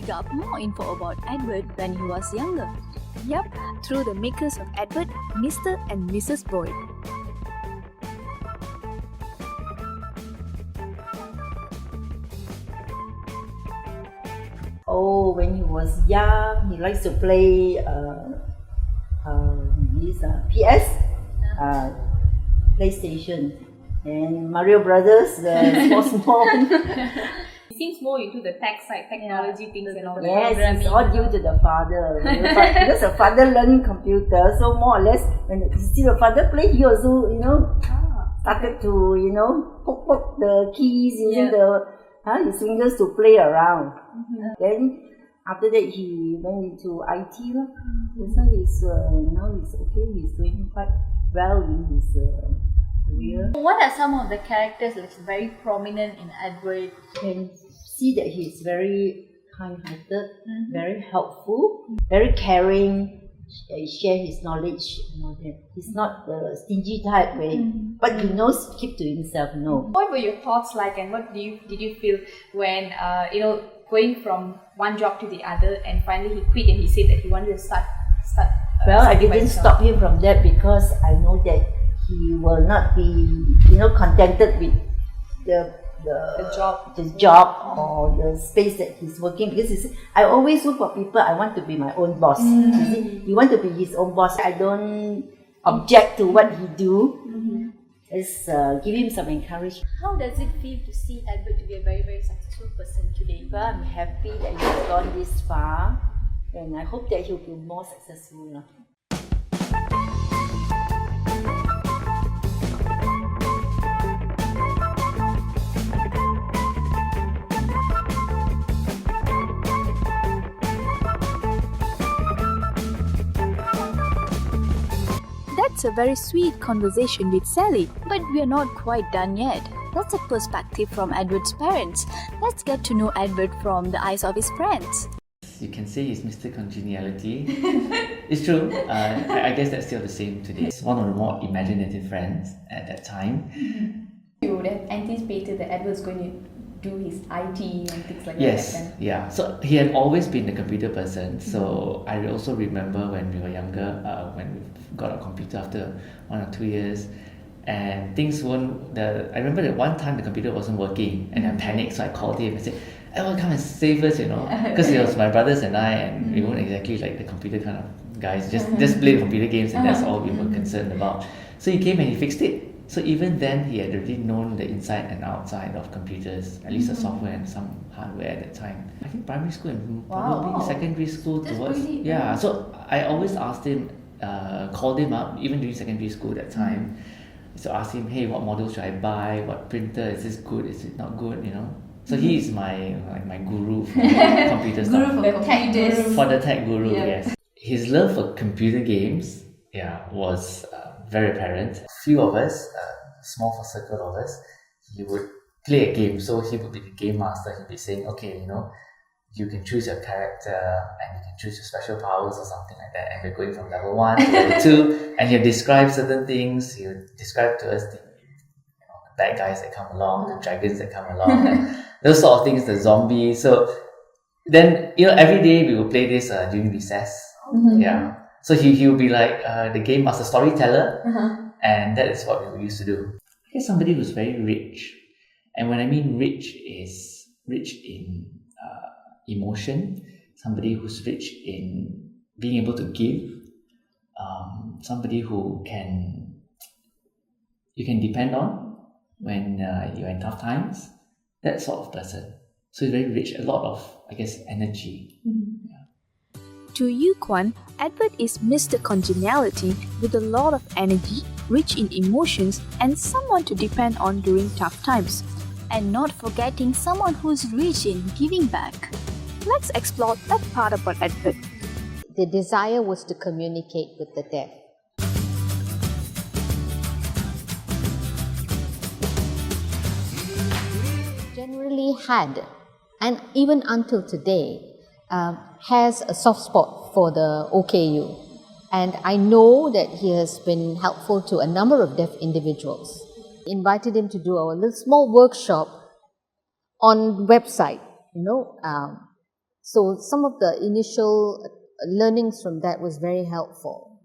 dig up more info about Edward when he was younger. Yup, through the makers of Edward, Mr. and Mrs. Boyd. Oh, when he was young, he likes to play this PS, PlayStation, and Mario Brothers, the small. He seems more into the tech side, technology things and all that. Yes, it's all due to the father. Because the father learning computer, so more or less when you see the father play, he also, started to, poke the keys using his fingers to play around. Then after that he went into IT. So now he's okay. He's doing quite well in his career. What are some of the characters that's very prominent in Edward? You can see that he's very kind-hearted, very helpful, very caring. Share his knowledge. He's not the stingy type but he knows keep to himself. No. What were your thoughts like, and what did you feel when going from one job to the other, and finally he quit and he said that he wanted to start. Well, I didn't stop him from that because I know that he will not be contented with the job or the space that he's working, because I always look for people. I want to be my own boss. You see, he want to be his own boss. I don't object to what he do. Just give him some encouragement. How does it feel to see Edward to be a very, very successful person today? Well, I'm happy that he's gone this far, and I hope that he'll be more successful. That's a very sweet conversation with Sally, but we're not quite done yet. That's a perspective from Edward's parents. Let's get to know Edward from the eyes of his friends. You can say he's Mr. Congeniality. It's true. I guess that's still the same today. He's one of the more imaginative friends at that time. You would have anticipated that Edward's going to do his IT and things like that. Yes, yeah. So he had always been a computer person. So I also remember when we were younger, when we got a computer after 1 or 2 years, and things weren't. I remember that one time the computer wasn't working, and I panicked. So I called him and said, "I want to come and save us," because it was my brothers and I, and we weren't exactly like the computer kind of guys. Just play computer games, and that's all we were concerned about. So he came and he fixed it. So even then, he had already known the inside and outside of computers, at least the software and some hardware at that time. I think primary school and probably secondary school towards. Yeah, so I always asked him, called him up, even during secondary school that time. So asked him, hey, what model should I buy? What printer? Is this good? Is it not good? So he is my guru for computer stuff. For the tech guru, yes. His love for computer games, was very apparent. Few of us, small circle of us, he would play a game. So he would be the game master. He'd be saying, okay, you can choose your character and you can choose your special powers or something like that. And we're going from level 1 to level 2, and he'll describe certain things. He'll describe to us the bad guys that come along, the dragons that come along, and those sort of things, the zombies. So then, every day we will play this during recess. Yeah. So he will be like the game master storyteller, and that is what we used to do. He's somebody who's very rich, and when I mean rich, is rich in emotion. Somebody who's rich in being able to give. Somebody who you can depend on when you're in tough times. That sort of person. So he's very rich. A lot of, I guess, energy. To Yu Kuan, Edward is Mr. Congeniality with a lot of energy, rich in emotions, and someone to depend on during tough times. And not forgetting someone who's rich in giving back. Let's explore that part about Edward. The desire was to communicate with the deaf. Generally had, and even until today, has a soft spot for the OKU. And I know that he has been helpful to a number of deaf individuals. Invited him to do our little small workshop on website, So some of the initial learnings from that was very helpful.